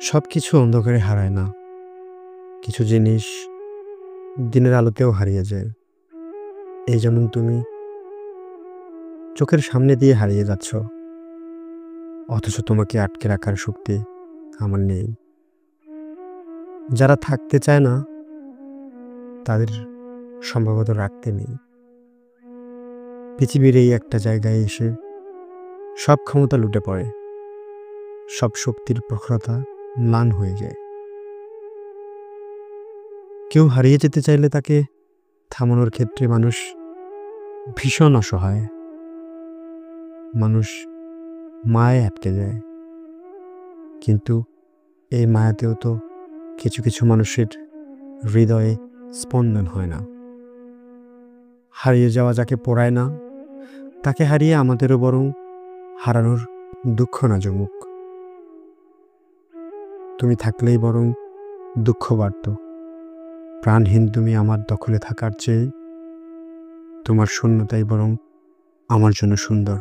সবকিছু অন্ধকারে হারায় না। কিছু জিনিস দিনের আলোতেও হারিয়ে যায়। এই যেমন তুমি চোখের সামনে দিয়ে হারিয়ে যাচ্ছ, অথচ তোমাকে আটকে রাখার শক্তি আমার নেই। যারা থাকতে চায় না তাদের সম্ভবত রাখতে নেই। পৃথিবীর এই একটা জায়গায় এসে সব ক্ষমতা লুটে পড়ে, সব শক্তির প্রখরতা ম্লান হয়ে যায়। কেউ হারিয়ে যেতে চাইলে তাকে থামানোর ক্ষেত্রে মানুষ ভীষণ অসহায়। মানুষ মায়ায় আটকে যায়, কিন্তু এই মায়াতেও তো কিছু কিছু মানুষের হৃদয়ে স্পন্দন হয় না। হারিয়ে যাওয়া যাকে পোড়ায় না, তাকে হারিয়ে আমাদেরও বরং হারানোর দুঃখ না জমুক। তুমি থাকলেই বরং দুঃখ বাড়ত। প্রাণহীন তুমি আমার দখলে থাকার চেয়ে তোমার শূন্যতাই বরং আমার জন্য সুন্দর।